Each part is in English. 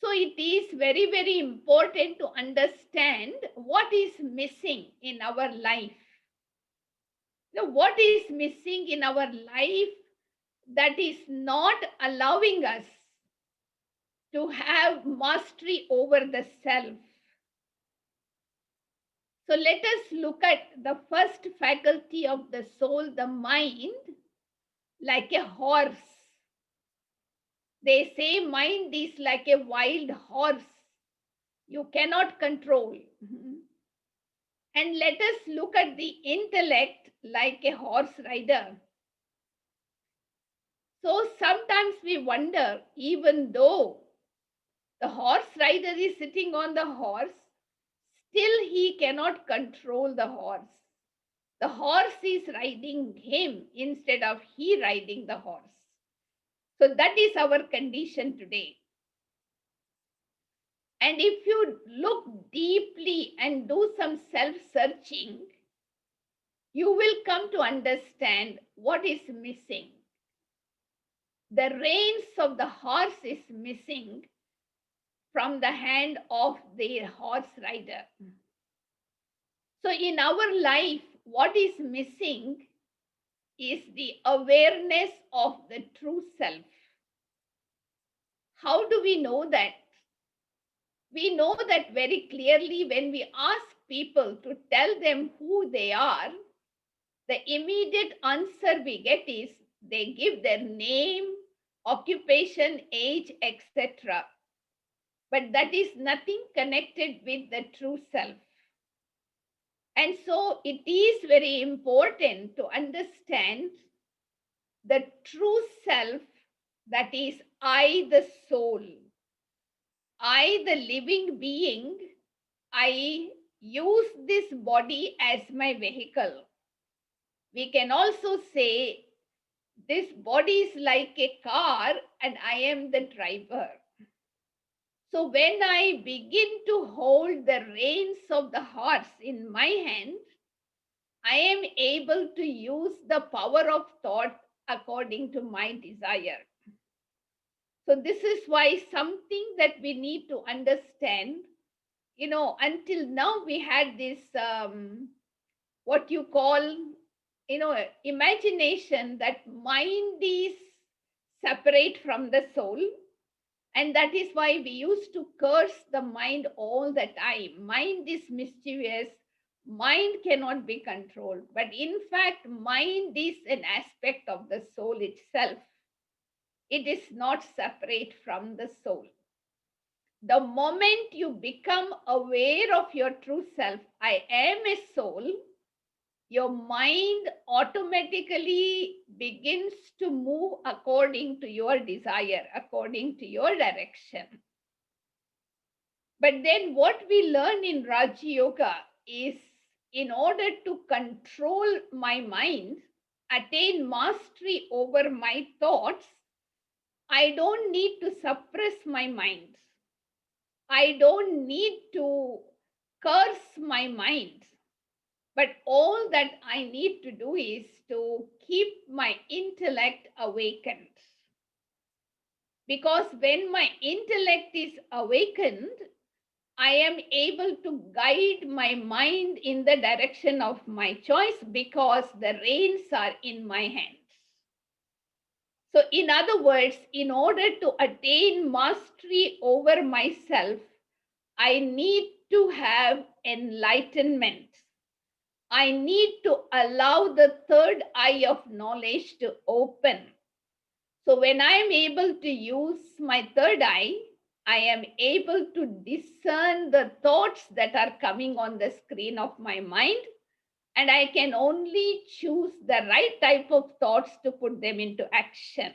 So it is very, very important to understand what is missing in our life. What is missing in our life that is not allowing us to have mastery over the self. So let us look at the first faculty of the soul, the mind, like a horse. They say mind is like a wild horse. You cannot control. And let us look at the intellect like a horse rider. So sometimes we wonder, even though the horse rider is sitting on the horse, still he cannot control the horse. The horse is riding him instead of he riding the horse. So that is our condition today. And if you look deeply and do some self searching, you will come to understand what is missing. The reins of the horse is missing from the hand of the horse rider. So in our life, what is missing is the awareness of the true self. How do we know that? We know that very clearly when we ask people to tell them who they are. The immediate answer we get is they give their name, occupation, age, etc. But that is nothing connected with the true self. And so it is very important to understand the true self, that is I, the soul. I, the living being, I use this body as my vehicle. We can also say this body is like a car and I am the driver. So when I begin to hold the reins of the horse in my hand, I am able to use the power of thought according to my desire. So this is why something that we need to understand, until now we had this, what you call, imagination that mind is separate from the soul. And that is why we used to curse the mind all the time. Mind is mischievous. Mind cannot be controlled. But in fact, mind is an aspect of the soul itself. It is not separate from the soul. The moment you become aware of your true self, I am a soul, your mind automatically begins to move according to your desire, according to your direction. But then what we learn in Raja Yoga is, in order to control my mind, attain mastery over my thoughts, I don't need to suppress my mind. I don't need to curse my mind. But all that I need to do is to keep my intellect awakened. Because when my intellect is awakened, I am able to guide my mind in the direction of my choice because the reins are in my hands. So, in other words, in order to attain mastery over myself, I need to have enlightenment. I need to allow the third eye of knowledge to open. So when I am able to use my third eye, I am able to discern the thoughts that are coming on the screen of my mind, and I can only choose the right type of thoughts to put them into action.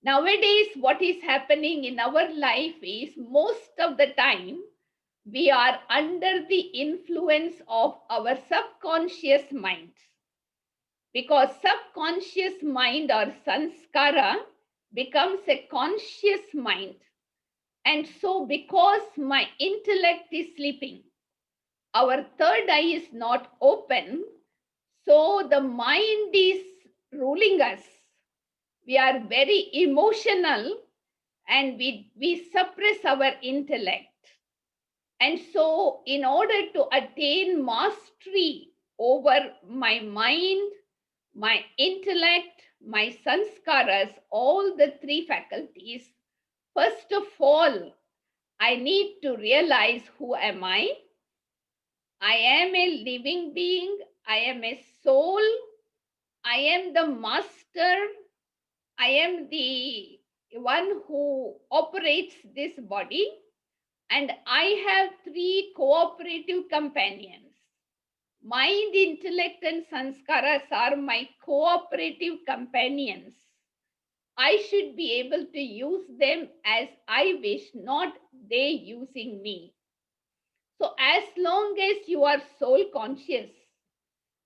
Nowadays, what is happening in our life is most of the time we are under the influence of our subconscious mind, because subconscious mind or sanskara becomes a conscious mind. And so because my intellect is sleeping, our third eye is not open, so the mind is ruling us. We are very emotional, and we suppress our intellect. And so, in order to attain mastery over my mind, my intellect, my sanskaras, all the three faculties, first of all, I need to realize who am I? I am a living being, I am a soul, I am the master, I am the one who operates this body, and I have three cooperative companions. Mind, intellect, and sanskaras are my cooperative companions. I should be able to use them as I wish, not they using me. So, as long as you are soul conscious,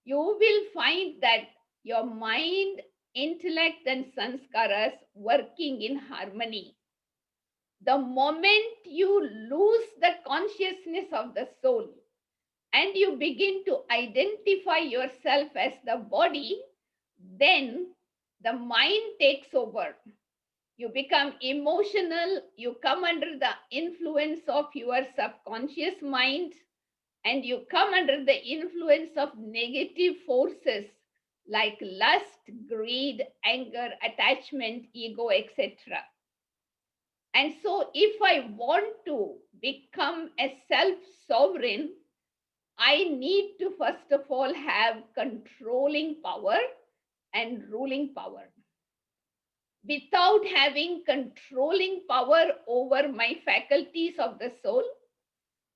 you will find that your mind, intellect, and sanskaras working in harmony. The moment you lose the consciousness of the soul and you begin to identify yourself as the body, then the mind takes over. You become emotional, you come under the influence of your subconscious mind, and you come under the influence of negative forces like lust, greed, anger, attachment, ego, etc. And so, if I want to become a self sovereign, I need to first of all have controlling power and ruling power. Without having controlling power over my faculties of the soul,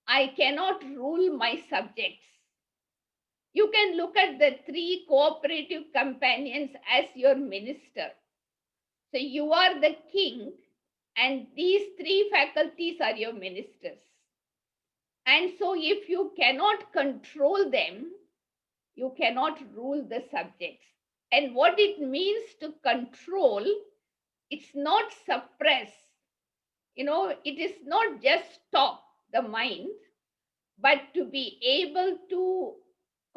I cannot rule my subjects. You can look at the three cooperative companions as your minister. So you are the king, and these three faculties are your ministers. And so, if you cannot control them, you cannot rule the subjects. And what it means to control, it's not suppress. It is not just stop the mind, but to be able to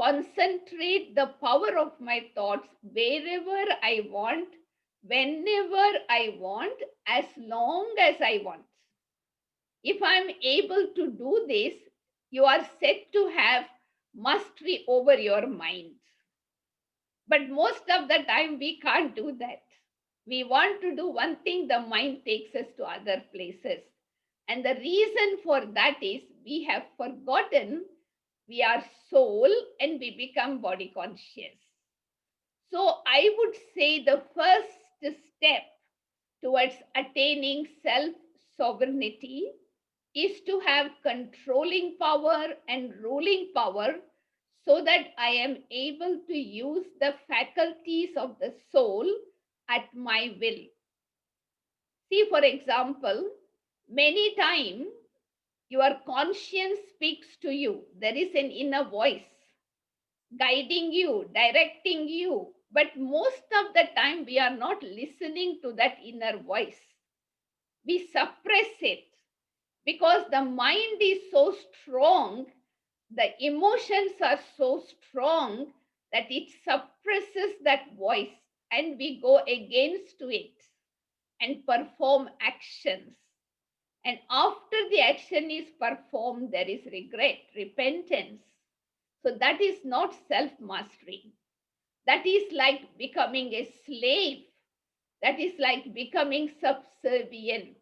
concentrate the power of my thoughts wherever I want, whenever I want, as long as I want. If I'm able to do this, you are set to have mastery over your mind. But most of the time, we can't do that. We want to do one thing, the mind takes us to other places. And the reason for that is we have forgotten we are soul and we become body conscious. So I would say the first step towards attaining self sovereignty is to have controlling power and ruling power so that I am able to use the faculties of the soul at my will. See, for example, many times your conscience speaks to you. There is an inner voice guiding you, directing you. But most of the time, we are not listening to that inner voice. We suppress it because the mind is so strong, the emotions are so strong that it suppresses that voice, and we go against it and perform actions. And after the action is performed, there is regret, repentance. So that is not self mastery. That is like becoming a slave. That is like becoming subservient.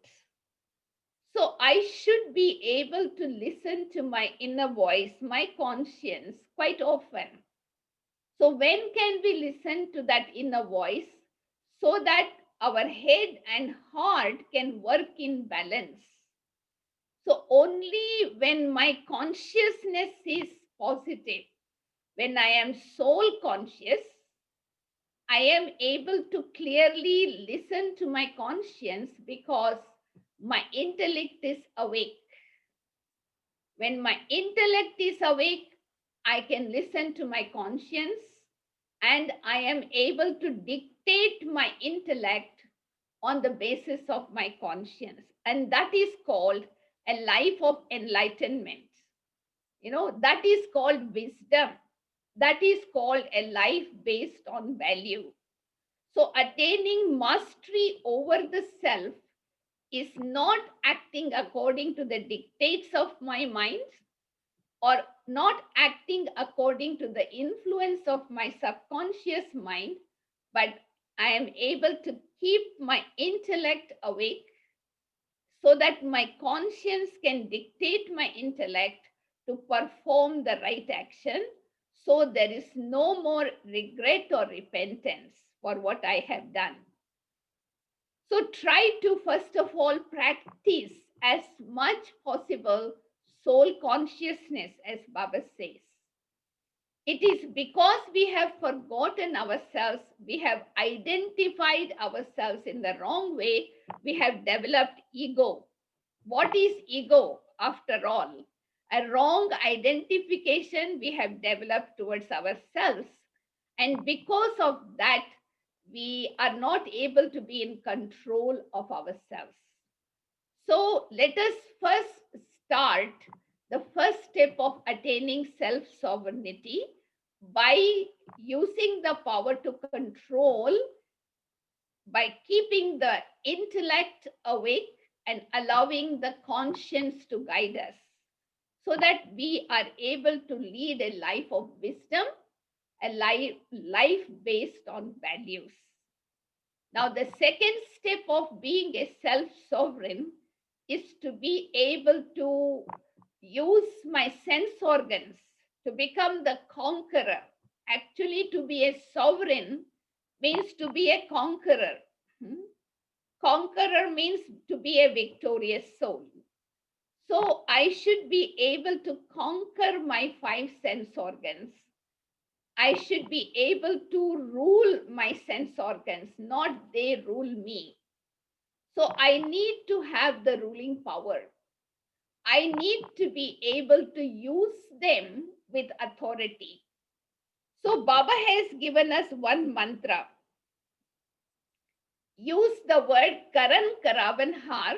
So I should be able to listen to my inner voice, my conscience, quite often. So when can we listen to that inner voice so that our head and heart can work in balance? So only when my consciousness is positive, when I am soul conscious, I am able to clearly listen to my conscience because my intellect is awake. When my intellect is awake, I can listen to my conscience and I am able to dictate my intellect on the basis of my conscience. And that is called a life of enlightenment. That is called wisdom. That is called a life based on value. So, attaining mastery over the self is not acting according to the dictates of my mind, or not acting according to the influence of my subconscious mind, but I am able to keep my intellect awake so that my conscience can dictate my intellect to perform the right action. So there is no more regret or repentance for what I have done. So try to first of all practice as much possible soul consciousness, as Baba says. It is because we have forgotten ourselves, we have identified ourselves in the wrong way, we have developed ego. What is ego after all? A wrong identification we have developed towards ourselves. And because of that, we are not able to be in control of ourselves. So let us first start the first step of attaining self sovereignty by using the power to control, by keeping the intellect awake and allowing the conscience to guide us, so that we are able to lead a life of wisdom, a life based on values. Now, the second step of being a self sovereign is to be able to use my sense organs to become the conqueror. Actually, to be a sovereign means to be a conqueror. Hmm? Conqueror means to be a victorious soul. So I should be able to conquer my five sense organs. I should be able to rule my sense organs, not they rule me. So I need to have the ruling power. I need to be able to use them with authority. So Baba has given us one mantra. Use the word Karan Karavan Har,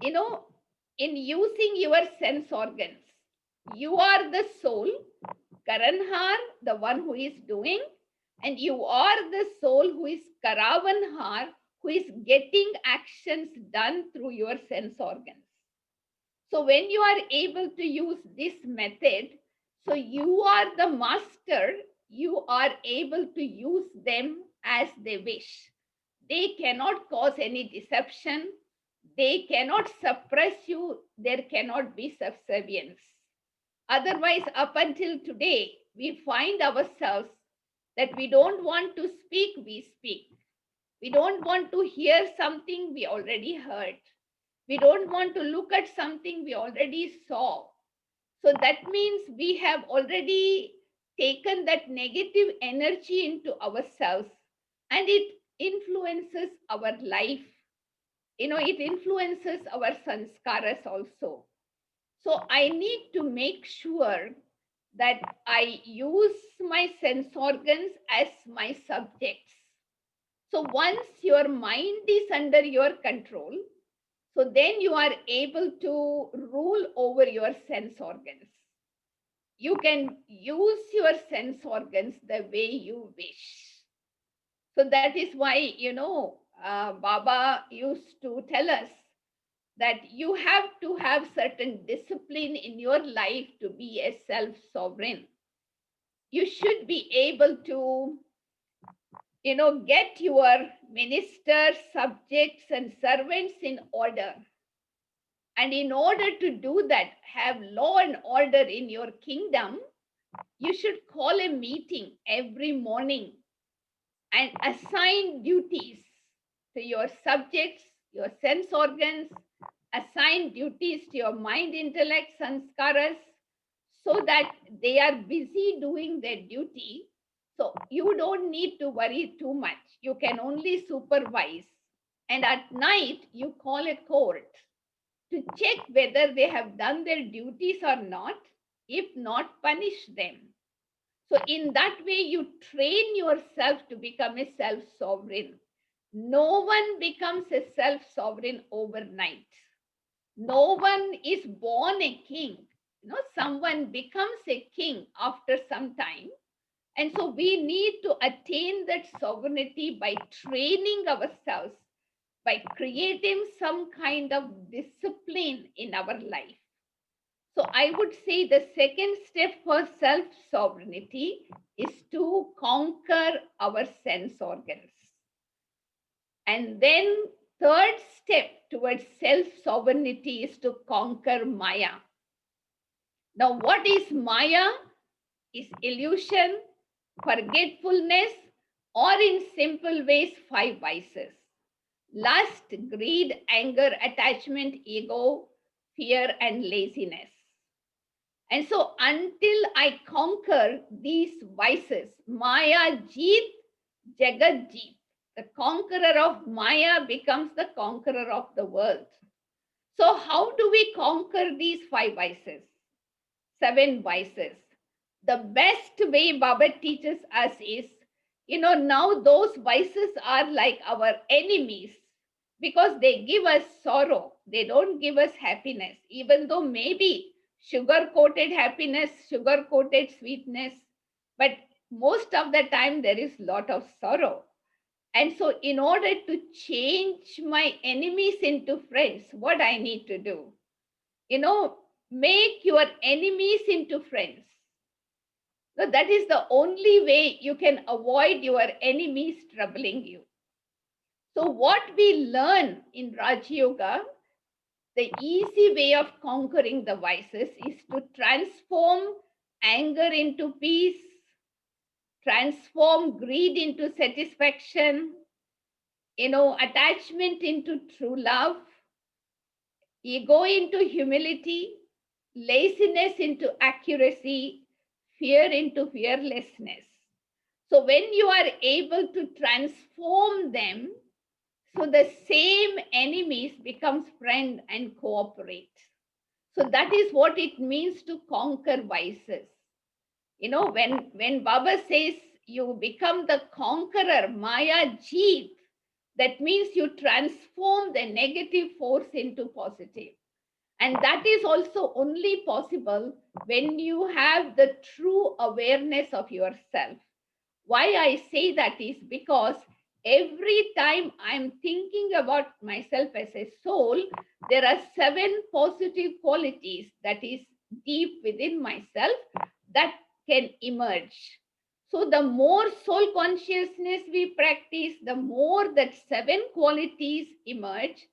you know, in using your sense organs. You are the soul, Karanhar, the one who is doing, and you are the soul who is Karavanhar, who is getting actions done through your sense organs. So when you are able to use this method, so you are the master, you are able to use them as they wish. They cannot cause any deception, they cannot suppress you, there cannot be subservience. Otherwise, up until today, we find ourselves that we don't want to speak, we speak. We don't want to hear something we already heard. We don't want to look at something we already saw. So that means we have already taken that negative energy into ourselves, and it influences our life. It influences our sanskaras also. So I need to make sure that I use my sense organs as my subjects. So once your mind is under your control, so then you are able to rule over your sense organs. You can use your sense organs the way you wish. So that is why, Baba used to tell us that you have to have certain discipline in your life to be a self sovereign. You should be able to, get your ministers, subjects, and servants in order. And in order to do that, have law and order in your kingdom, you should call a meeting every morning and assign duties to your subjects, your sense organs, assign duties to your mind, intellect, sanskaras, so that they are busy doing their duty. So you don't need to worry too much. You can only supervise. And at night, you call a court to check whether they have done their duties or not. If not, punish them. So, in that way, you train yourself to become a self sovereign. No one becomes a self sovereign overnight. No one is born a king. Someone becomes a king after some time. And so we need to attain that sovereignty by training ourselves, by creating some kind of discipline in our life. So I would say the second step for self sovereignty is to conquer our sense organs. And then third step towards self sovereignty is to conquer Maya. Now, what is Maya? Is illusion, forgetfulness, or in simple ways, five vices: lust, greed, anger, attachment, ego, fear, and laziness. And so, until I conquer these vices, Maya Jeet, Jagat Jeet, the conqueror of Maya becomes the conqueror of the world. So, how do we conquer these five vices? Seven vices. The best way Baba teaches us is, now those vices are like our enemies because they give us sorrow. They don't give us happiness, even though maybe sugar coated happiness, sugar coated sweetness, but most of the time there is lot of sorrow. And so, in order to change my enemies into friends, what I need to do? Make your enemies into friends. So that is the only way you can avoid your enemies troubling you. So, what we learn in Raj Yoga, the easy way of conquering the vices is to transform anger into peace, transform greed into satisfaction, attachment into true love, ego into humility, laziness into accuracy, fear into fearlessness. So when you are able to transform them, so the same enemies becomes friend and cooperate. So that is what it means to conquer vices. When Baba says you become the conqueror, Maya Jeet, that means you transform the negative force into positive. And that is also only possible when you have the true awareness of yourself. Why I say that is because every time I'm thinking about myself as a soul, there are seven positive qualities that is deep within myself that can emerge. So, the more soul consciousness we practice, the more that seven qualities emerge.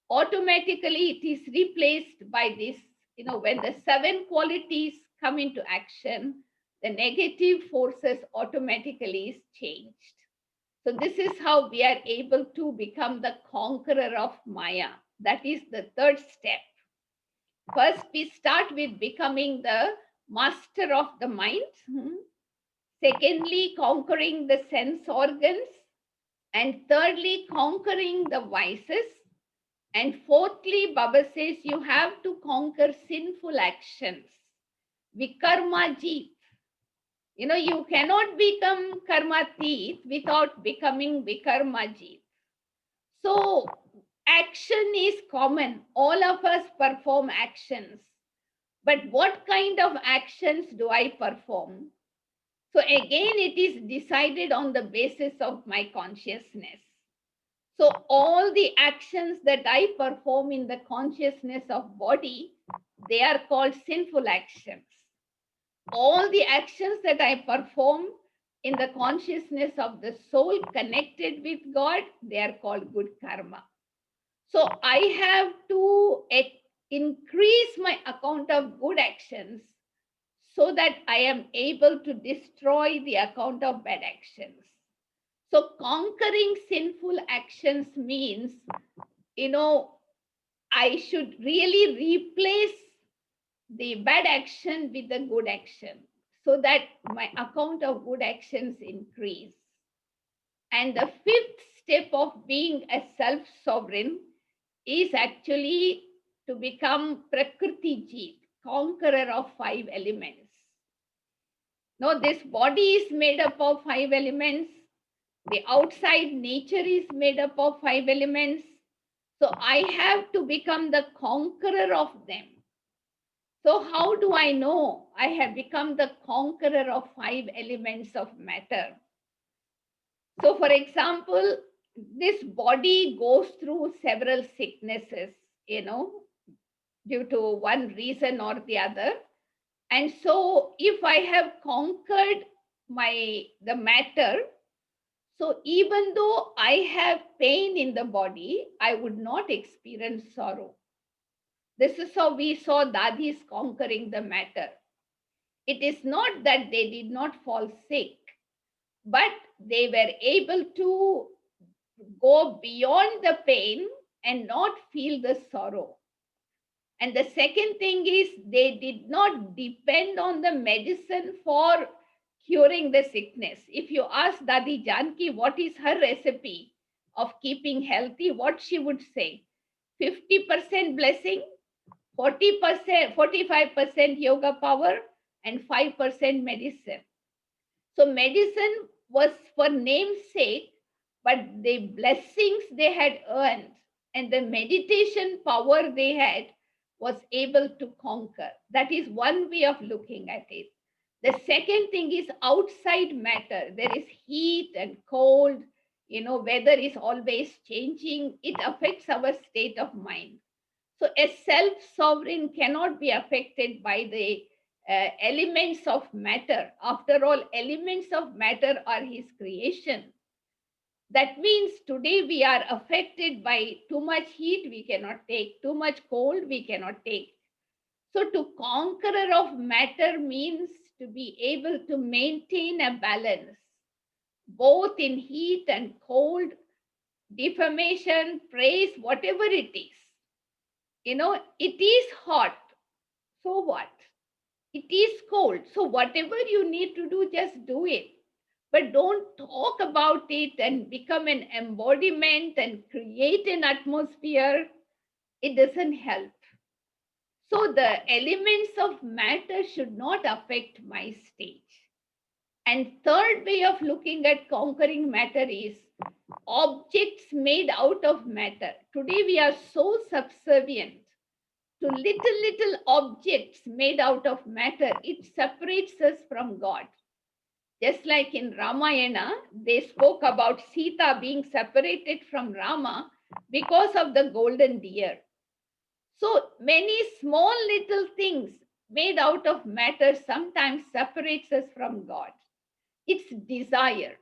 Automatically, it is replaced by this. When the seven qualities come into action, the negative forces automatically is changed. So, this is how we are able to become the conqueror of Maya. That is the third step. First, we start with becoming the master of the mind. Secondly, conquering the sense organs. And thirdly, conquering the vices. And fourthly, Baba says you have to conquer sinful actions. Vikarma Jeet. You cannot become karmatit without becoming vikarmajit. So, action is common. All of us perform actions. But what kind of actions do I perform? So, again, it is decided on the basis of my consciousness. So, all the actions that I perform in the consciousness of body, they are called sinful actions. All the actions that I perform in the consciousness of the soul connected with God, they are called good karma. So I have to increase my account of good actions so that I am able to destroy the account of bad actions. So conquering sinful actions means, I should really replace the bad action with the good action so that my account of good actions increase. And the fifth step of being a self sovereign is actually to become Prakriti Jeet, conqueror of five elements. Now, this body is made up of five elements. The outside nature is made up of five elements. So I have to become the conqueror of them. So, how do I know I have become the conqueror of five elements of matter? So, for example, this body goes through several sicknesses, due to one reason or the other. And so if I have conquered the matter, so even though I have pain in the body, I would not experience sorrow. This is how we saw dadis conquering the matter. It is not that they did not fall sick, but they were able to go beyond the pain and not feel the sorrow. And the second thing is they did not depend on the medicine for curing the sickness. If you ask Dadi Janki what is her recipe of keeping healthy, what she would say? 50% blessing, 40%, 45% yoga power, and 5% medicine. So medicine was for namesake, but the blessings they had earned and the meditation power they had was able to conquer. That is one way of looking at it. The second thing is outside matter. There is heat and cold, weather is always changing. It affects our state of mind. So a self-sovereign cannot be affected by the elements of matter. After all, elements of matter are his creation. That means today we are affected by too much heat, we cannot take, too much cold, we cannot take. So to conqueror of matter means to be able to maintain a balance, both in heat and cold, defamation, praise, whatever it is. It is hot. So what? It is cold. So whatever you need to do, just do it. But don't talk about it and become an embodiment and create an atmosphere. It doesn't help. So the elements of matter should not affect my stage. And third way of looking at conquering matter is objects made out of matter. Today we are so subservient to little objects made out of matter. It separates us from God. Just like in Ramayana, they spoke about Sita being separated from Rama because of the golden deer. So many small little things made out of matter sometimes separates us from God. It's desire.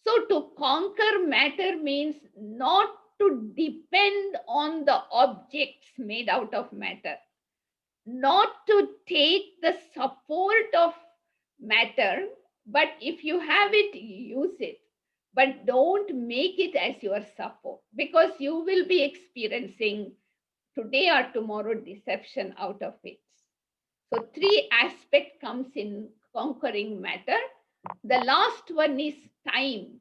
So to conquer matter means not to depend on the objects made out of matter, not to take the support of matter, but if you have it, use it. But don't make it as your support, because you will be experiencing today or tomorrow deception out of it. So three aspect comes in conquering matter. The last one is time.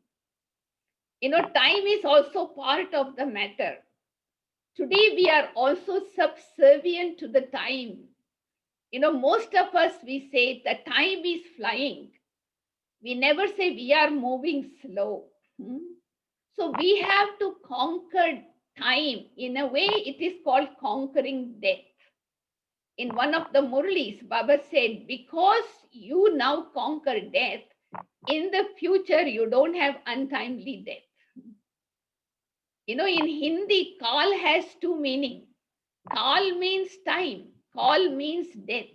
Time is also part of the matter. Today we are also subservient to the time. Most of us, we say the time is flying. We never say we are moving slow. So we have to conquer time. In a way, it is called conquering death. In one of the Murlis, Baba said, because you now conquer death, in the future you don't have untimely death. In Hindi, Kal has two meanings. Kal means time, Kal means death.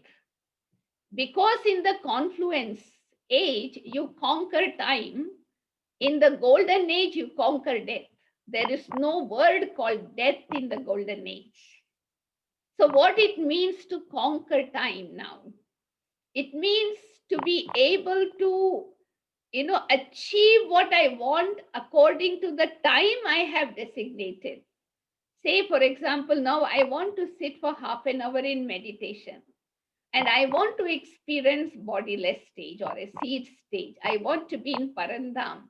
Because in the confluence age, you conquer time. In the golden age, you conquer death. There is no word called death in the golden age. So, what it means to conquer time now? It means to be able to, achieve what I want according to the time I have designated. Say, for example, now I want to sit for half an hour in meditation and I want to experience bodiless stage or a seed stage. I want to be in Parandam.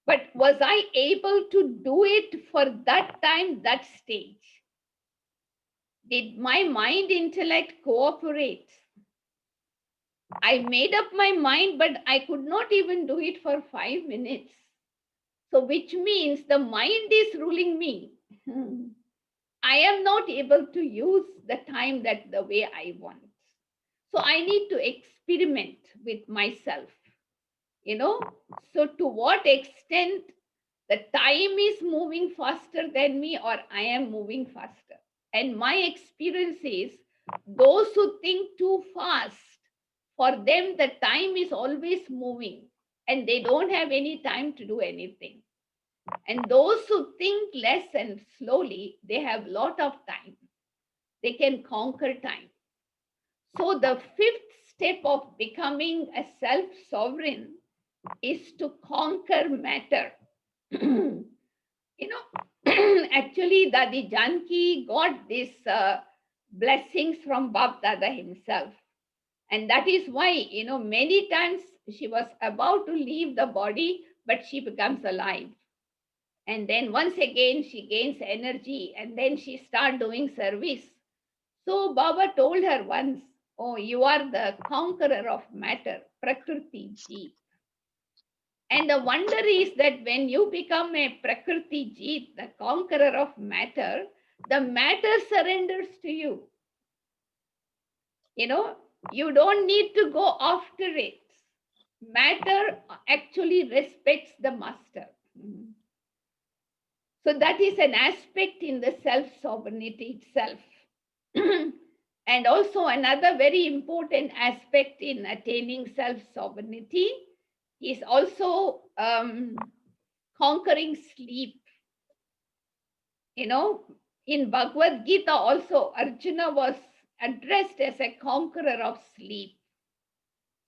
But was I able to do it for that time, that stage? Did my mind intellect cooperate? I made up my mind, but I could not even do it for 5 minutes. So, which means the mind is ruling me. I am not able to use the time that the way I want. So, I need to experiment with myself. So, to what extent The time is moving faster than me, or I am moving faster. And my experience is those who think too fast, for them, the time is always moving and they don't have any time to do anything. And those who think less and slowly, they have lot of time. They can conquer time. So the fifth step of becoming a self-sovereign is to conquer matter. Actually, Dadi Janki got these blessings from Bab Dada himself. And that is why, many times she was about to leave the body, but she becomes alive. And then once again, she gains energy and then she start doing service. So Baba told her once, oh, you are the conqueror of matter, Prakriti Jeet. And the wonder is that when you become a Prakriti Jeet, the conqueror of matter, the matter surrenders to you. You don't need to go after it. Matter actually respects the master. So that is an aspect in the self-sovereignty itself. And also another very important aspect in attaining self-sovereignty is also conquering sleep. In Bhagavad Gita also, Arjuna was addressed as a conqueror of sleep.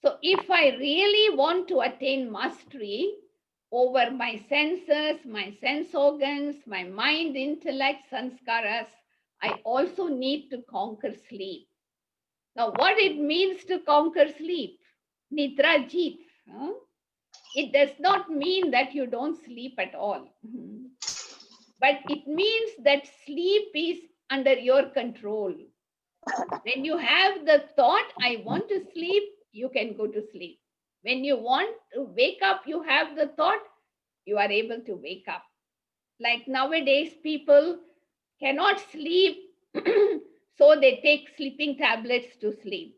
So if I really want to attain mastery over my senses, my sense organs, my mind, intellect, sanskaras, I also need to conquer sleep. Now, what it means to conquer sleep? Nidra Jeet. It does not mean that you don't sleep at all. But it means that sleep is under your control. When you have the thought, I want to sleep, you can go to sleep. When you want to wake up, you have the thought, you are able to wake up. Like nowadays, people cannot sleep, so they take sleeping tablets to sleep.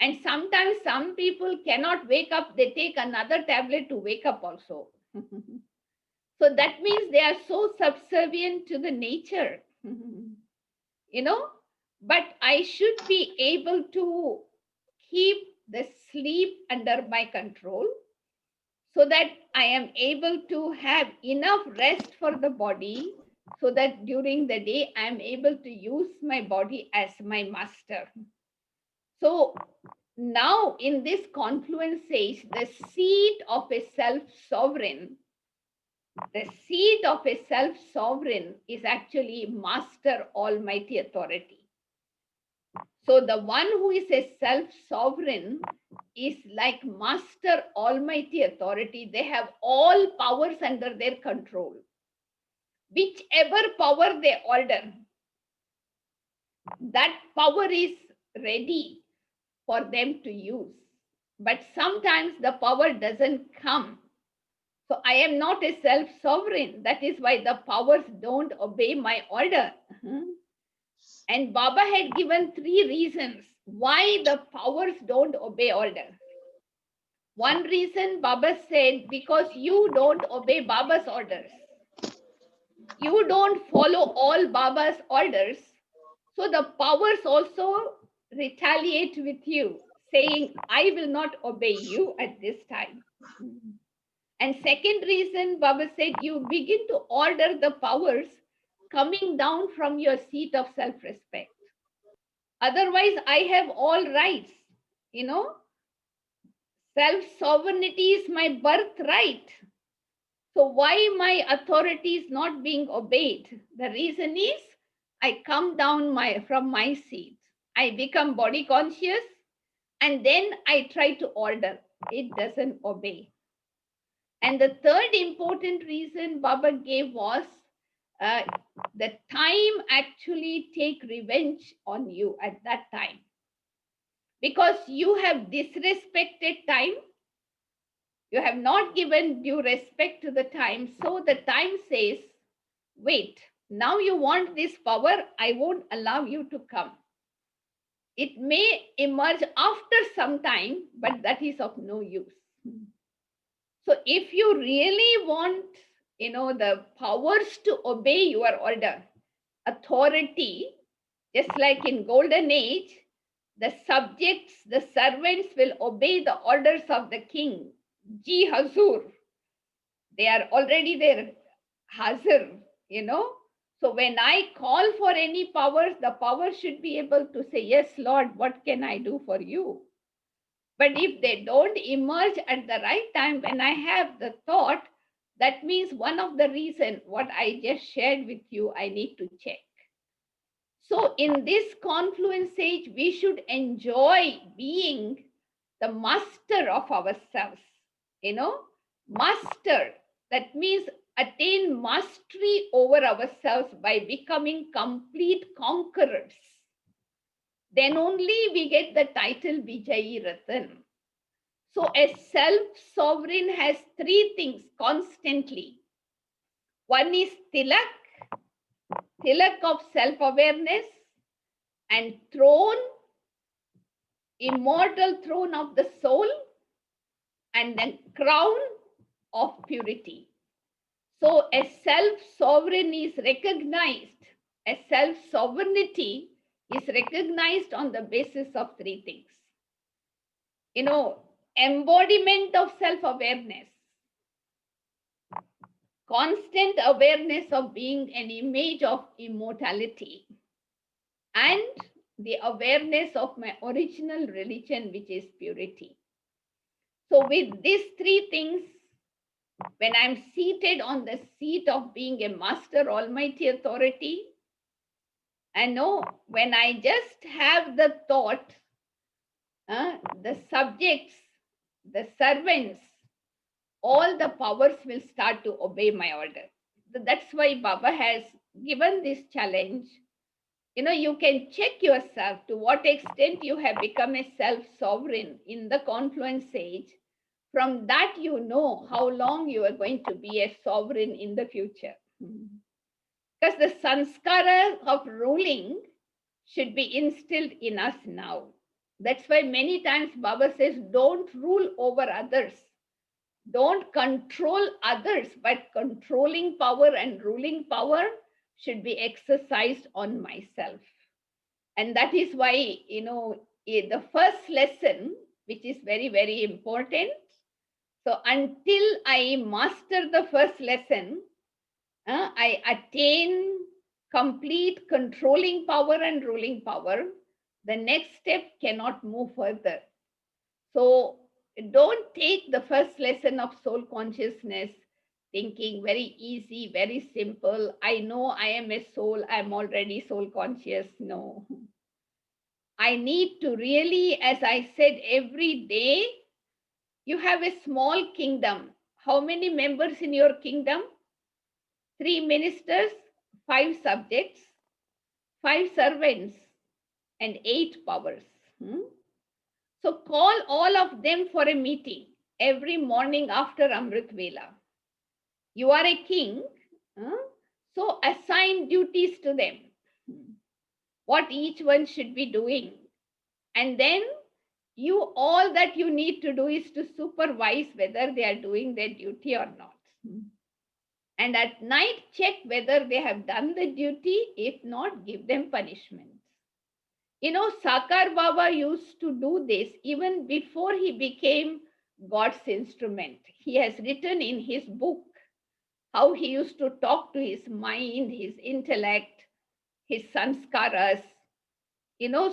And sometimes some people cannot wake up, they take another tablet to wake up also. So that means they are so subservient to the nature, but I should be able to keep the sleep under my control so that I am able to have enough rest for the body so that during the day I am able to use my body as my master. So now in this confluence says the seat of a self-sovereign, the seat of a self-sovereign is actually master almighty authority. So the one who is a self-sovereign is like master almighty authority. They have all powers under their control. Whichever power they order, that power is ready for them to use. But sometimes the power doesn't come. So I am not a self-sovereign. That is why the powers don't obey my order. And Baba had given 3 reasons why the powers don't obey order. One reason Baba said, because you don't obey Baba's orders. You don't follow all Baba's orders. So the powers also retaliate with you, saying, I will not obey you at this time. And second reason, Baba said, you begin to order the powers coming down from your seat of self-respect. Otherwise, I have all rights. Self-sovereignty is my birthright. So why my authority is not being obeyed? The reason is I come down from my seat. I become body conscious and then I try to order. It doesn't obey. And the third important reason Baba gave was the time actually take revenge on you at that time. Because you have disrespected time, you have not given due respect to the time. So the time says, wait, now you want this power, I won't allow you to come. It may emerge after some time, but that is of no use. So if you really want the powers to obey your order. Authority, just like in golden age, the subjects, the servants will obey the orders of the king. Ji Hazur. They are already there. Hazir, So when I call for any powers, the power should be able to say, yes, Lord, what can I do for you? But if they don't emerge at the right time, when I have the thought, that means one of the reason what I just shared with you, I need to check. So in this confluence age, we should enjoy being the master of ourselves. Master, that means attain mastery over ourselves by becoming complete conquerors. Then only we get the title Vijayi Ratan. So a self-sovereign has three things constantly. One is tilak of self-awareness, and throne, immortal throne of the soul, and then crown of purity. So a self-sovereign is recognized, a self-sovereignty is recognized on the basis of three things. Embodiment of self-awareness, constant awareness of being an image of immortality, and the awareness of my original religion, which is purity. So with these three things, when I'm seated on the seat of being a master almighty authority, and when I just have the thought, the subjects, the servants, all the powers will start to obey my order. That's why Baba has given this challenge. You can check yourself to what extent you have become a self-sovereign in the confluence age. From that, how long you are going to be a sovereign in the future. Because the sanskara of ruling should be instilled in us now. That's why many times Baba says, don't rule over others. Don't control others, but controlling power and ruling power should be exercised on myself. And that is why, the first lesson, which is very, very important. So until I master the first lesson, I attain complete controlling power and ruling power, the next step cannot move further. So don't take the first lesson of soul consciousness thinking very easy, very simple. I know I am a soul, I'm already soul conscious. No. I need to really, as I said, every day, you have a small kingdom. How many members in your kingdom? 3 ministers, 5 subjects, 5 servants, and 8 powers. So call all of them for a meeting every morning after Amrit Vela. You are a king, so assign duties to them, what each one should be doing. And then all that you need to do is to supervise whether they are doing their duty or not. And at night, check whether they have done the duty. If not, give them punishment. Sakar Baba used to do this even before he became God's instrument. He has written in his book how he used to talk to his mind, his intellect, his sanskaras.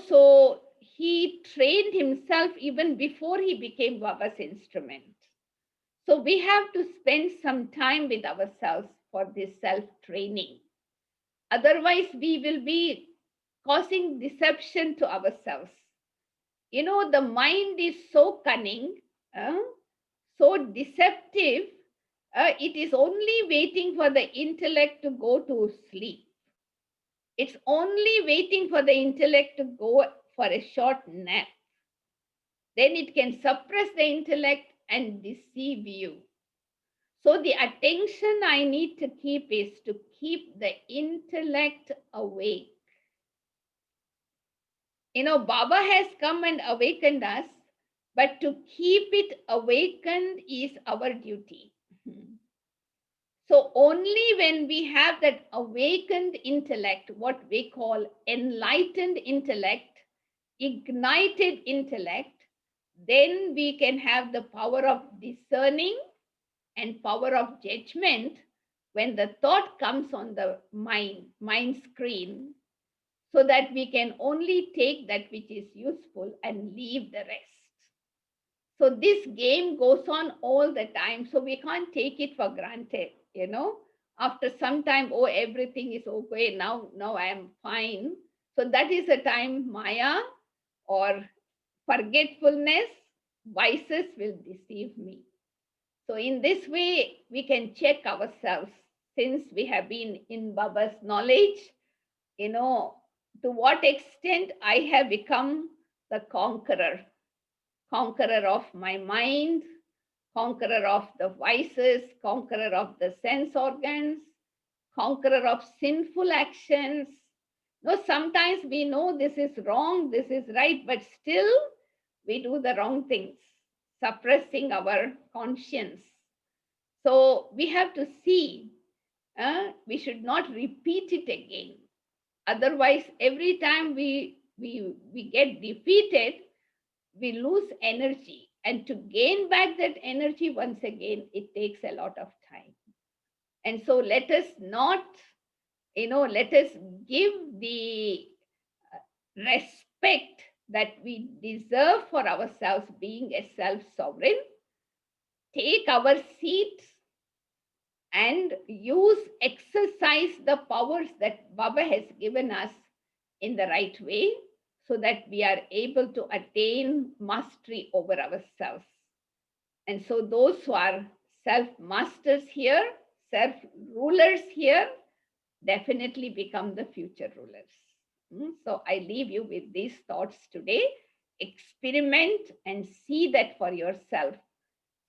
So he trained himself even before he became Baba's instrument. So we have to spend some time with ourselves for this self-training. Otherwise, we will be causing deception to ourselves. The mind is so cunning, so deceptive, it is only waiting for the intellect to go to sleep. It's only waiting for the intellect to go for a short nap. Then it can suppress the intellect and deceive you. So the attention I need to keep is to keep the intellect awake. Baba has come and awakened us, but to keep it awakened is our duty. So only when we have that awakened intellect, what we call enlightened intellect, ignited intellect, then we can have the power of discerning and power of judgment when the thought comes on the mind screen, so that we can only take that which is useful and leave the rest. So this game goes on all the time, so we can't take it for granted, after some time, oh, everything is okay, now I am fine. So that is the time Maya or forgetfulness, vices will deceive me. So in this way, we can check ourselves, since we have been in Baba's knowledge, you know, to what extent I have become the conqueror of my mind, conqueror of the vices, conqueror of the sense organs, conqueror of sinful actions. No, sometimes we know this is wrong, this is right, but still we do the wrong things, suppressing our conscience. So we have to see, we should not repeat it again. Otherwise, every time we get defeated, we lose energy. And to gain back that energy once again, it takes a lot of time. And so let us not, let us give the respect that we deserve for ourselves, being a self sovereign, take our seat and exercise the powers that Baba has given us in the right way, so that we are able to attain mastery over ourselves. And so those who are self masters here, self rulers here, definitely become the future rulers. So I leave you with these thoughts today. Experiment and see that for yourself.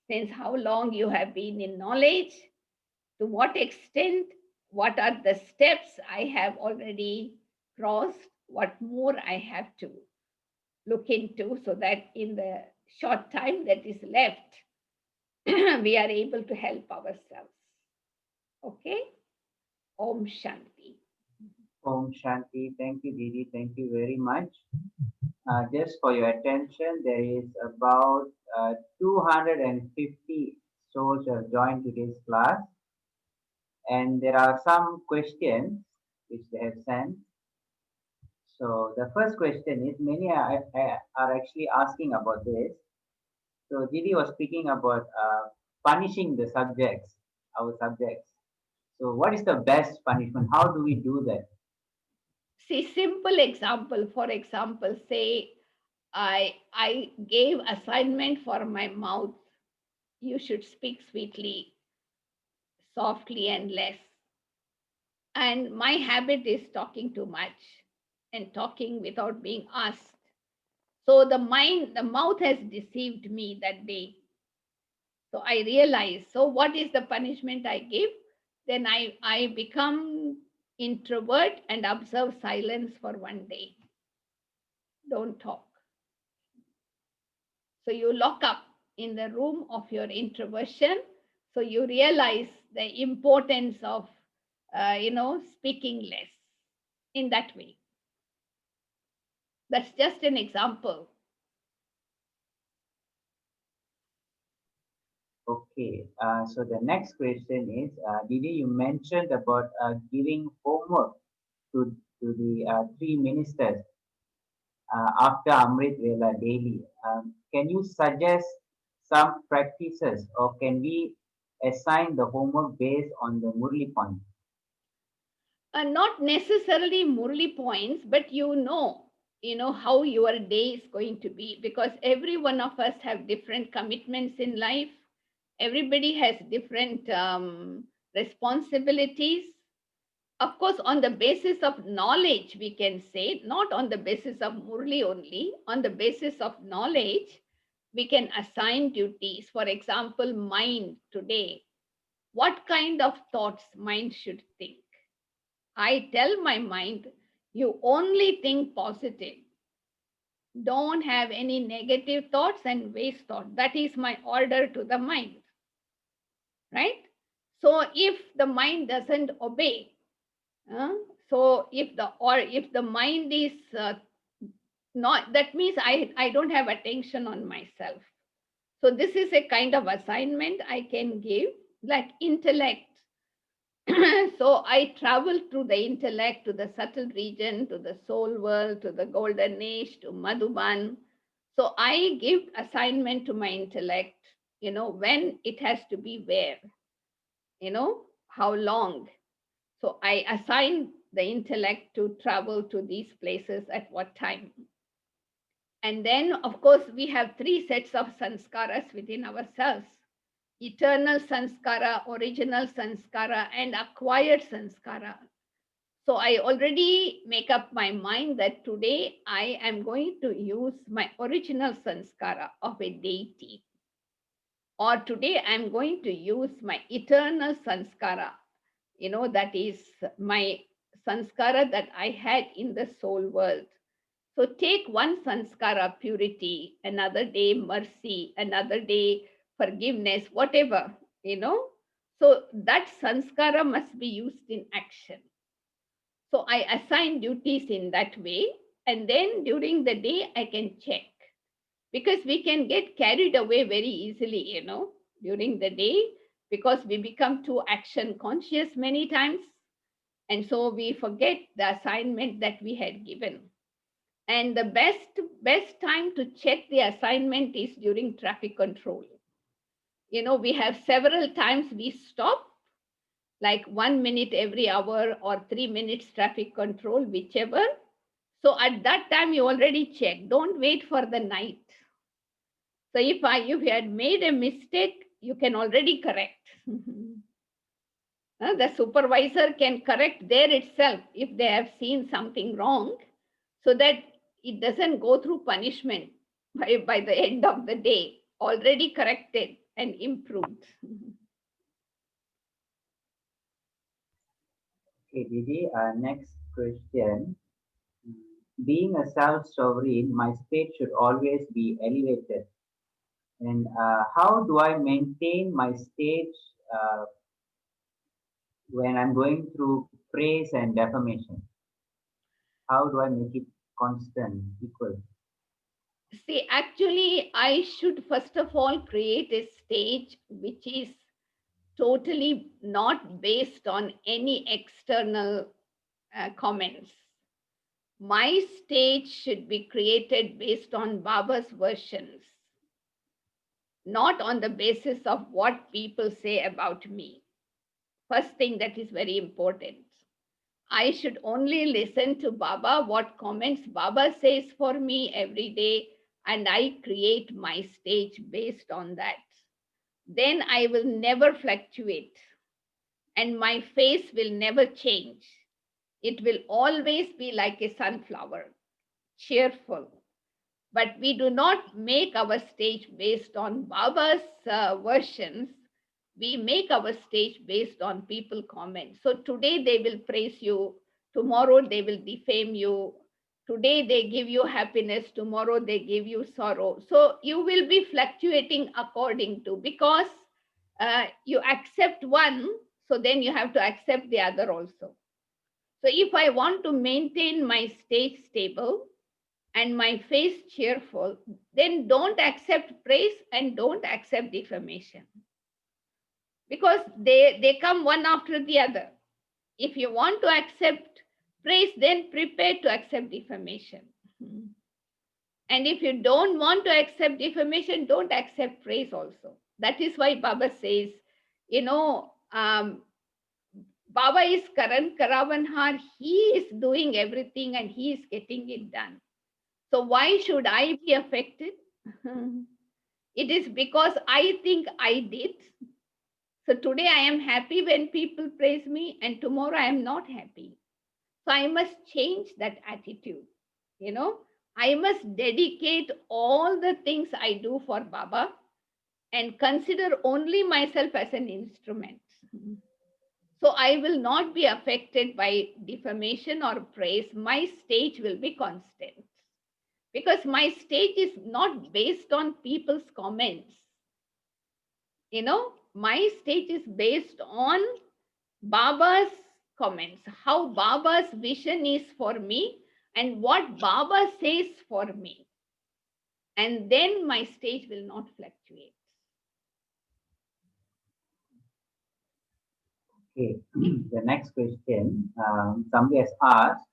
Since how long you have been in knowledge, to what extent, what are the steps I have already crossed, what more I have to look into, so that in the short time that is left, we are able to help ourselves. Okay? Om Shanti. Om Shanti. Thank you, Didi. Thank you very much. Just for your attention, there is about 250 souls who have joined today's class, and there are some questions which they have sent. So the first question is, many are actually asking about this. So Didi was speaking about punishing the subjects, our subjects. So what is the best punishment? How do we do that? See, simple example. For example, say I gave assignment for my mouth. You should speak sweetly, softly, and less. And my habit is talking too much and talking without being asked. So the mouth has deceived me that day. So I realize, so what is the punishment I give? Then I become introvert and observe silence for one day. Don't talk. So you lock up in the room of your introversion. So you realize the importance of, speaking less in that way. That's just an example. Okay, so the next question is, Didi, you mentioned about giving homework to the three ministers after Amrit Vela daily. Can you suggest some practices, or can we assign the homework based on the Murli point? Not necessarily Murli points, but how your day is going to be, because every one of us have different commitments in life. Everybody has different responsibilities. Of course, on the basis of knowledge, we can say, not on the basis of Murli only, on the basis of knowledge, we can assign duties. For example, mind today. What kind of thoughts mind should think? I tell my mind, you only think positive. Don't have any negative thoughts and waste thought. That is my order to the mind. Right? So if the mind doesn't obey, so if the mind is not, that means I don't have attention on myself. So this is a kind of assignment I can give, like intellect. So I travel through the intellect to the subtle region, to the soul world, to the golden age, to Madhuban. So I give assignment to my intellect, when it has to be where, how long. So I assign the intellect to travel to these places at what time. And then, of course, we have three sets of sanskaras within ourselves: eternal sanskara, original sanskara, and acquired sanskara. So I already make up my mind that today I am going to use my original sanskara of a deity, or today I'm going to use my eternal sanskara, that is my sanskara that I had in the soul world. So take one sanskara, purity, another day mercy, another day forgiveness, whatever, you know. So that sanskara must be used in action. So I assign duties in that way. And then during the day, I can check, because we can get carried away very easily, during the day, because we become too action conscious many times. And so we forget the assignment that we had given. And the best time to check the assignment is during traffic control. We have several times we stop, like 1 minute every hour or 3 minutes traffic control, whichever. So at that time you already check. Don't wait for the night. So if you had made a mistake, you can already correct. The supervisor can correct there itself if they have seen something wrong, so that it doesn't go through punishment by the end of the day, already corrected and improved. Okay, Didi, next question. Being a self-sovereign, my state should always be elevated. And how do I maintain my state when I'm going through praise and defamation? How do I make it constant, equal? See, actually, I should first of all create a stage which is totally not based on any external comments. My stage should be created based on Baba's versions, not on the basis of what people say about me. First thing that is very important. I should only listen to Baba, what comments Baba says for me every day, and I create my stage based on that. Then I will never fluctuate, and my face will never change. It will always be like a sunflower, cheerful. But we do not make our stage based on Baba's versions. We make our stage based on people comments. So today they will praise you, tomorrow they will defame you. Today they give you happiness, tomorrow they give you sorrow. So you will be fluctuating according to, because you accept one, so then you have to accept the other also. So if I want to maintain my state stable and my face cheerful, then don't accept praise and don't accept defamation, because they come one after the other. If you want to accept praise, then prepare to accept defamation. And if you don't want to accept defamation, don't accept praise also. That is why Baba says, Baba is Karan Karavanhar, he is doing everything and he is getting it done. So why should I be affected? It is because I think I did. So today I am happy when people praise me, and tomorrow I am not happy. So I must change that attitude. I must dedicate all the things I do for Baba and consider only myself as an instrument. So I will not be affected by defamation or praise. My stage will be constant, because my stage is not based on people's comments. my stage is based on Baba's comments, how Baba's vision is for me, and what Baba says for me. And then my stage will not fluctuate. Okay, the next question, somebody has asked,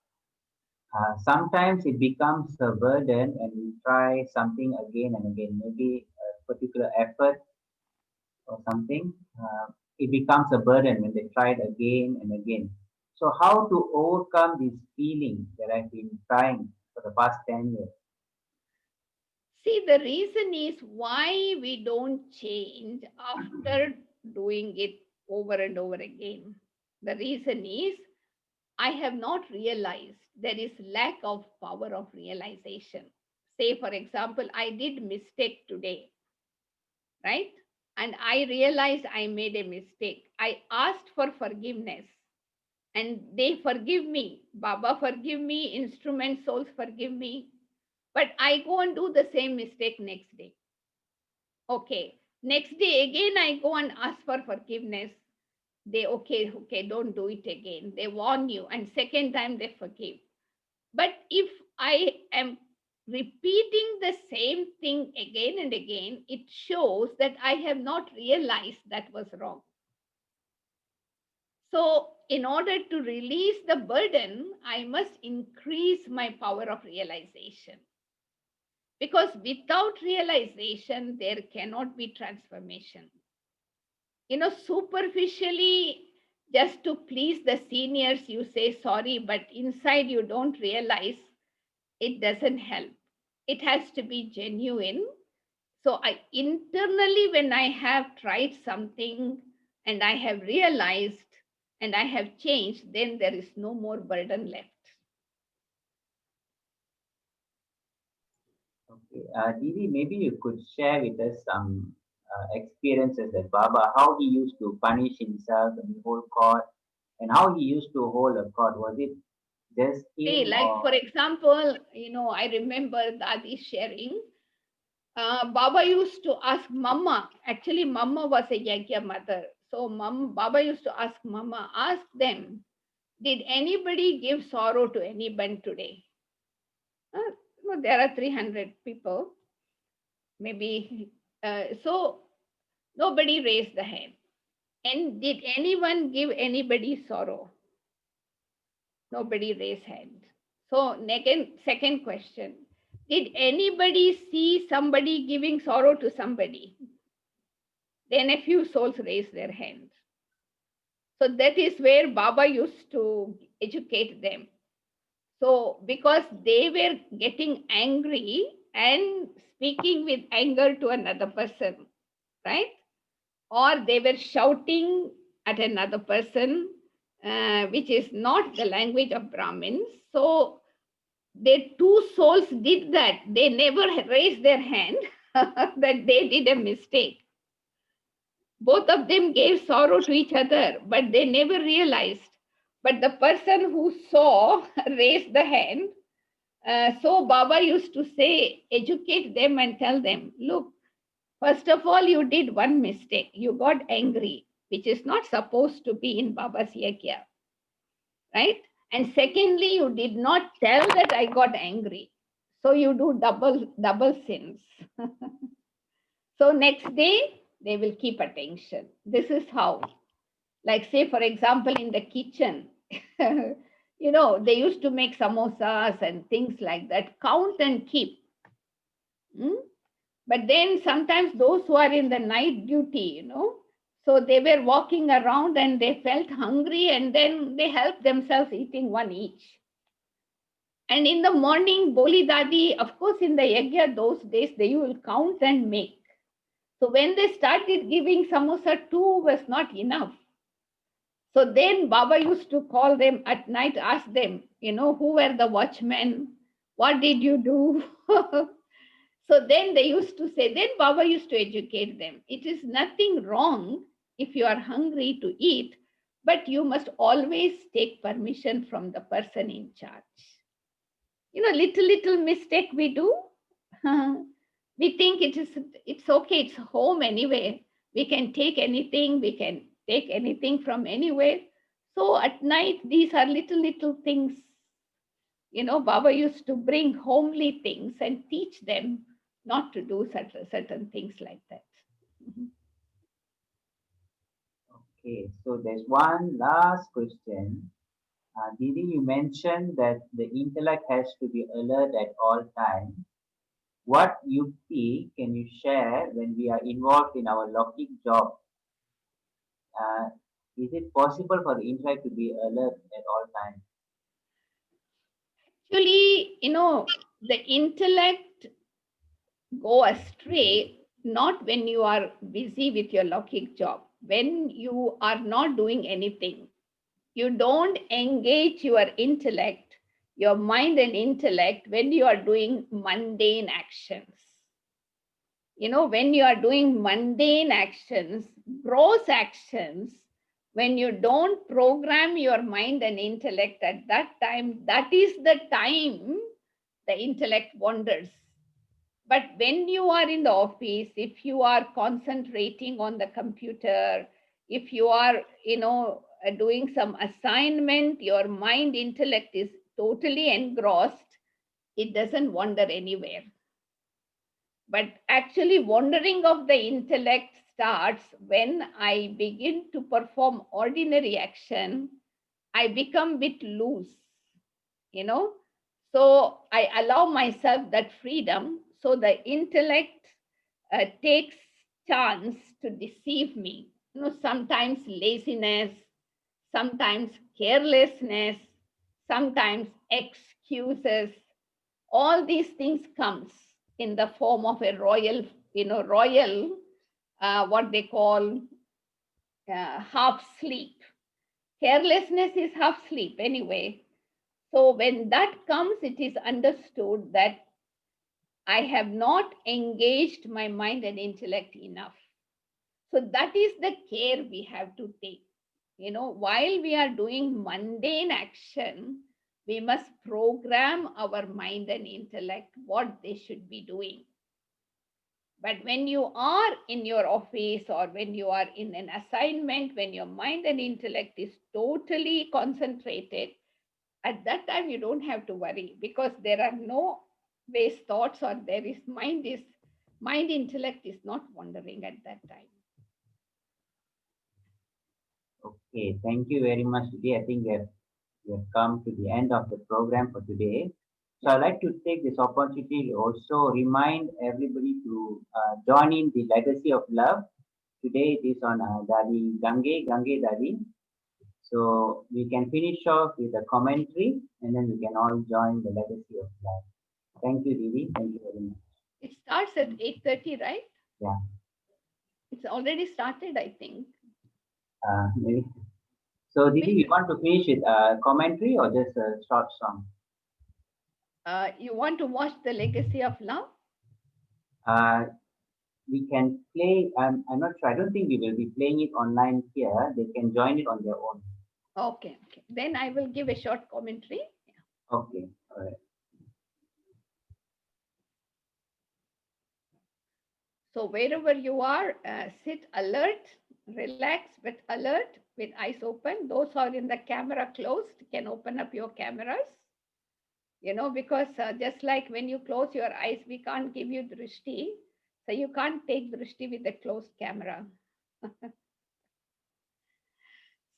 sometimes it becomes a burden and we try something again and again, maybe a particular effort or something, it becomes a burden when they try it again and again. So how to overcome this feeling that I've been trying for the past 10 years? See, the reason is why we don't change after doing it over and over again. The reason is I have not realized there is lack of power of realization. Say, for example, I did mistake today, right? And I realized I made a mistake. I asked for forgiveness and they forgive me. Baba forgive me, instrument souls forgive me. But I go and do the same mistake next day. Okay. Next day again I go and ask for forgiveness. They okay, don't do it again. They warn you, and second time they forgive. But if I am repeating the same thing again and again, it shows that I have not realized that was wrong. So, in order to release the burden, I must increase my power of realization. Because without realization, there cannot be transformation. Superficially, just to please the seniors, you say sorry, but inside you don't realize, it doesn't help. It has to be genuine. So I internally, when I have tried something and I have realized and I have changed, then there is no more burden left. Okay, Didi, maybe you could share with us some experiences that Baba, how he used to punish himself and hold court, and how he used to hold a court. Was it just See, him like or? for example, I remember Dadi sharing. Baba used to ask Mama. Actually, Mama was a Yagya mother. So Baba used to ask Mama, ask them, did anybody give sorrow to anyone today? There are 300 people, maybe. So nobody raised the hand. And did anyone give anybody sorrow? Nobody raised hand. So second question, did anybody see somebody giving sorrow to somebody? Then a few souls raised their hands. So that is where Baba used to educate them. So because they were getting angry and speaking with anger to another person, right? Or they were shouting at another person, which is not the language of Brahmins. So the two souls did that. They never raised their hand that they did a mistake. Both of them gave sorrow to each other, but they never realized. But the person who saw raised the hand. So Baba used to say, educate them and tell them, look, first of all, you did one mistake. You got angry, which is not supposed to be in Baba's Yagya, right? And secondly, you did not tell that I got angry. So you do double sins. So next day, they will keep attention. This is how. Like say, for example, in the kitchen, they used to make samosas and things like that. Count and keep. Hmm? But then sometimes those who are in the night duty, so they were walking around and they felt hungry and then they helped themselves eating one each. And in the morning, Boli Dadi, of course, in the Yagya those days, they will count and make. So when they started giving samosa, two was not enough. So then Baba used to call them at night, ask them, who were the watchmen? What did you do? So then they used to say, then Baba used to educate them. It is nothing wrong if you are hungry to eat, but you must always take permission from the person in charge. Little mistake we do. We think it's okay, it's home anyway. We can take anything, we can take anything from anywhere. So at night, these are little things. Baba used to bring homely things and teach them not to do certain things like that. Mhm. Okay, so there's one last question. Didi, you mentioned that the intellect has to be alert at all times. What yukti can you share when we are involved in our locking job? Uh, is it possible for the intellect to be alert at all times? Actually, the intellect go astray not when you are busy with your locking job. When you are not doing anything, you don't engage your intellect, your mind and intellect when you are doing mundane actions. When you are doing mundane actions, gross actions, when you don't program your mind and intellect at that time, that is the time the intellect wanders. But when you are in the office, if you are concentrating on the computer, if you are, doing some assignment, your mind intellect is totally engrossed, it doesn't wander anywhere. But actually, wandering of the intellect starts when I begin to perform ordinary action. I become bit loose, you know. So I allow myself that freedom. So the intellect takes chance to deceive me. Sometimes laziness, sometimes carelessness, sometimes excuses. All these things comes in the form of a royal, what they call half sleep. Carelessness is half sleep anyway. So when that comes, it is understood that I have not engaged my mind and intellect enough. So that is the care we have to take. While we are doing mundane action, we must program our mind and intellect what they should be doing. But when you are in your office or when you are in an assignment, when your mind and intellect is totally concentrated, at that time you don't have to worry because there are no waste thoughts or there is mind intellect is not wandering at that time. Okay, thank you very much, Didi. I think we have come to the end of the program for today. So I'd like to take this opportunity to also remind everybody to join in the Legacy of Love. Today it is on Dadi Gange Dadi. So we can finish off with a commentary and then we can all join the Legacy of Love. Thank you, Didi. Thank you very much. It starts at 8:30, right? Yeah. It's already started, I think. Maybe. So, Didi, you want to finish with a commentary or just a short song? You want to watch The Legacy of Love? Uh, we can play. I'm not sure. I don't think we will be playing it online here. They can join it on their own. Okay. Then I will give a short commentary. Okay. All right. So wherever you are, sit alert, relax but alert with eyes open. Those who are in the camera closed can open up your cameras. Because just like when you close your eyes, we can't give you drishti. So you can't take drishti with a closed camera.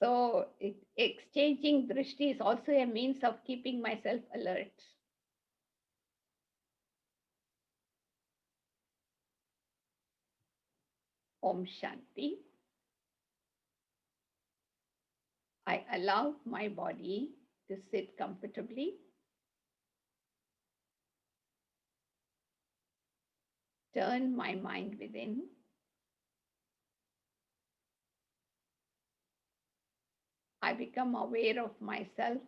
So exchanging drishti is also a means of keeping myself alert. Om Shanti. I allow my body to sit comfortably. Turn my mind within. I become aware of myself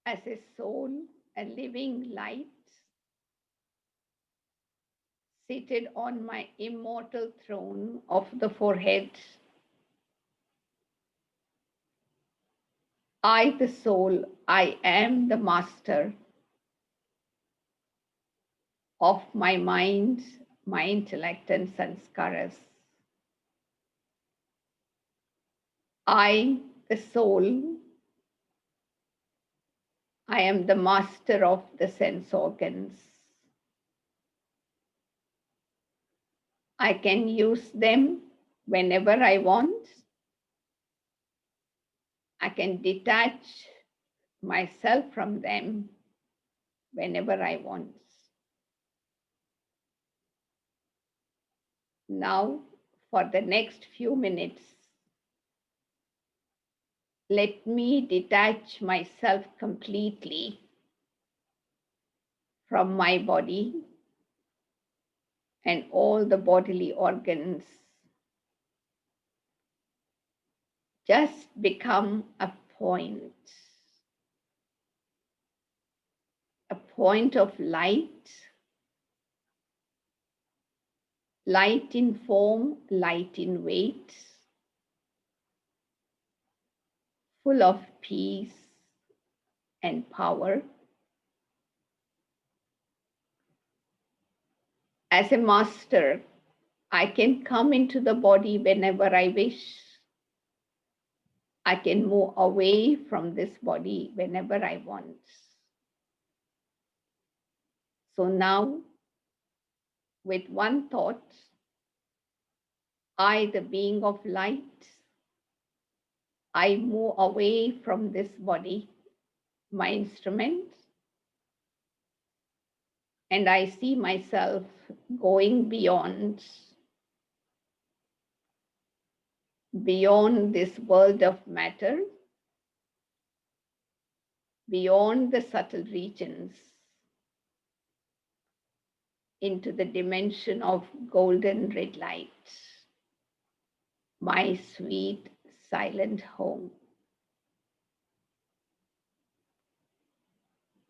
as a soul, a living light, seated on my immortal throne of the forehead. I, the soul, I am the master of my mind, my intellect and sanskaras. I, the soul, I am the master of the sense organs. I can use them whenever I want. I can detach myself from them whenever I want. Now, for the next few minutes, let me detach myself completely from my body and all the bodily organs. Just become a point of light, light in form, light in weight, full of peace and power. As a master, I can come into the body whenever I wish. I can move away from this body whenever I want. So now, with one thought, I, the being of light, I move away from this body, my instrument, and I see myself going beyond this world of matter, beyond the subtle regions, into the dimension of golden red light, my sweet silent home.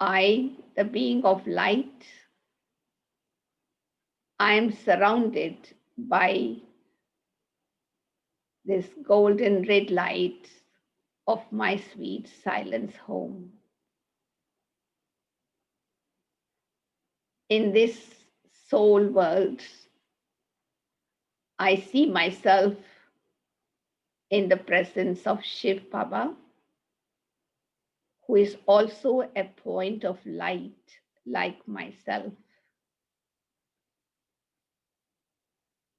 I, the being of light, I am surrounded by this golden red light of my sweet silence home. In this soul world, I see myself in the presence of Shiv Baba, who is also a point of light like myself.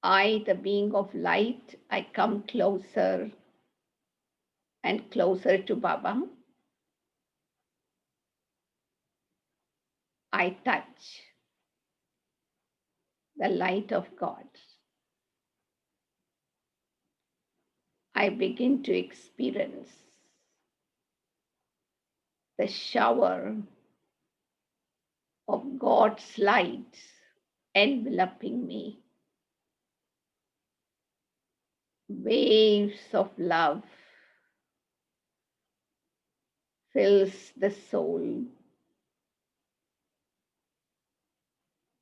I, the being of light, I come closer and closer to Baba. I touch the light of God. I begin to experience the shower of God's light enveloping me. Waves of love fills the soul.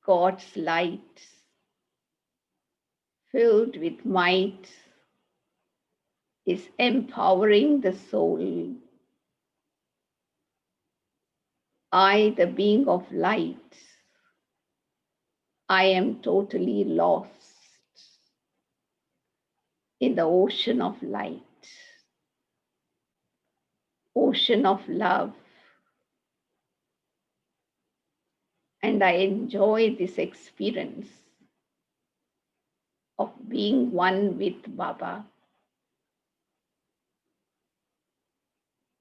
God's light, filled with might, is empowering the soul. I, the being of light, I am totally lost in the ocean of light, ocean of love. And I enjoy this experience of being one with Baba.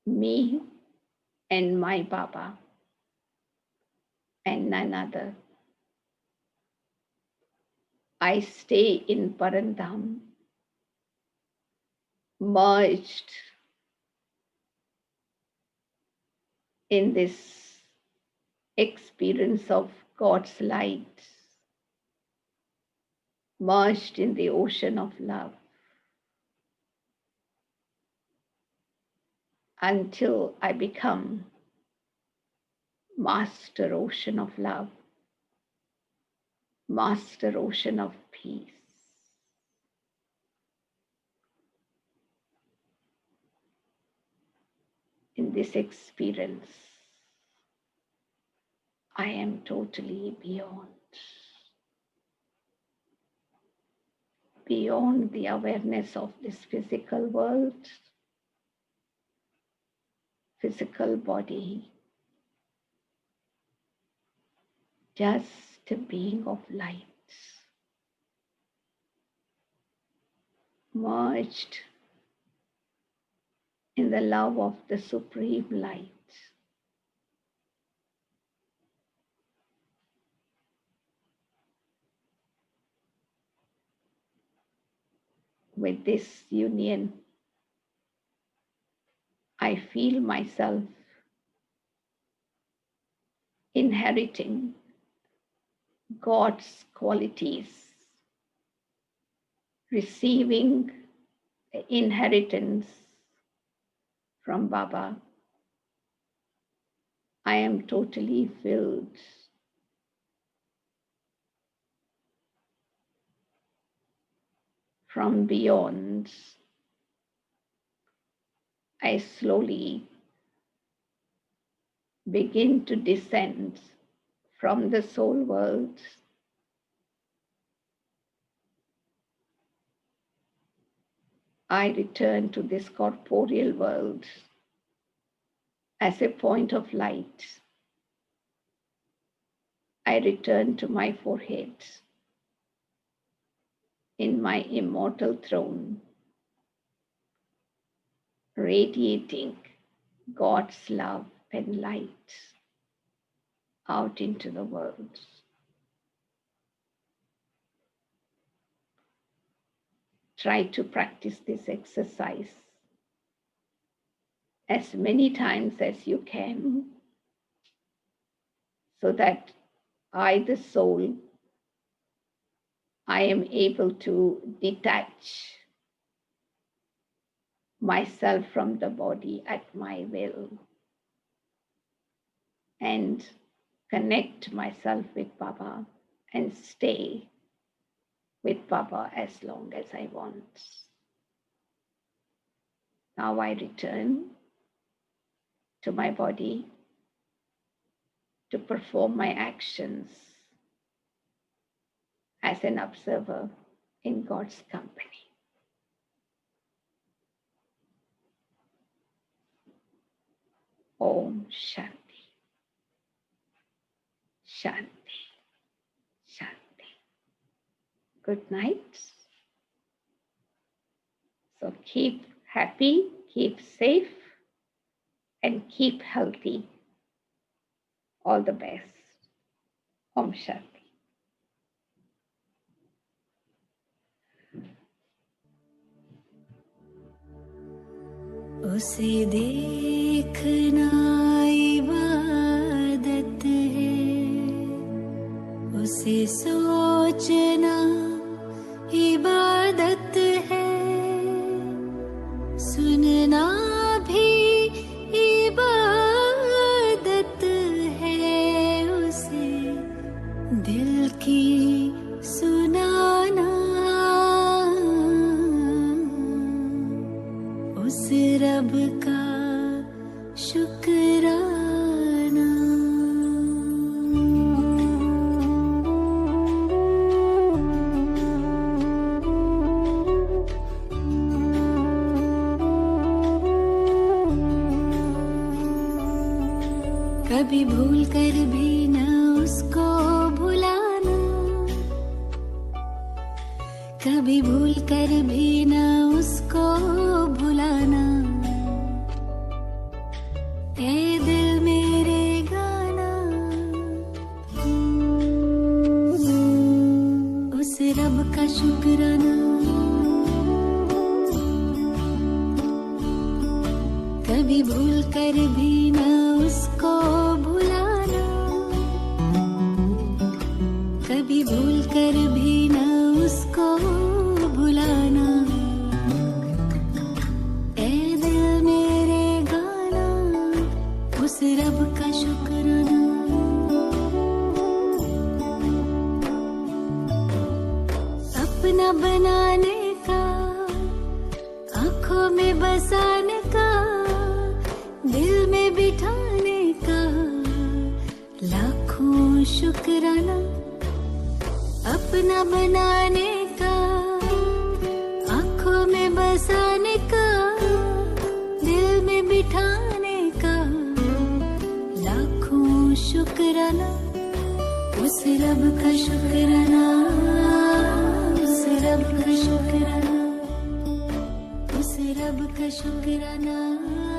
Me and my Baba, and none other. I stay in Parandham, merged in this experience of God's light, merged in the ocean of love, until I become Master Ocean of love, Master Ocean of peace. In this experience, I am totally beyond. beyond the awareness of this physical world, physical body, just a being of light, merged in the love of the Supreme Light. With this union, I feel myself inheriting God's qualities, receiving the inheritance from Baba. I am totally filled. From beyond, I slowly begin to descend from the soul world I return to this corporeal world as a point of light. I return to my forehead in my immortal throne, radiating God's love and light out into the world. Try to practice this exercise as many times as you can, so that I, the soul, I am able to detach myself from the body at my will and connect myself with Baba and stay with Baba as long as I want. Now I return to my body to perform my actions as an observer in God's company. Om Shanti. Shanti. Shanti. Good night. So keep happy, keep safe, and keep healthy. All the best. Om Shanti. उसे देखना इबादत है, उसे सोचना इबादत है, सुनना भी इबादत है, उसे दिल की सुनाना, उस रब का शुक्राना। कभी भूल कर भी न उसको भुलाना, कभी भूल कर भी न उसको भुलाना। ए दिल मेरे गाना, उस रब का शुक्राना। कभी भूल कर भी न उसको भुलाना, कभी भूल कर भी न उसको भुलाना। ए दिल मेरे गाना, उस रब का शुक्राना। अपना बनाने का, आंखों में बसाने का, दिल में बिठाने का लाखों शुक्राना। अपना बनाने का, शुक्राना, उस रब का शुक्राना, उस रब का शुक्राना, उस रब का शुक्राना।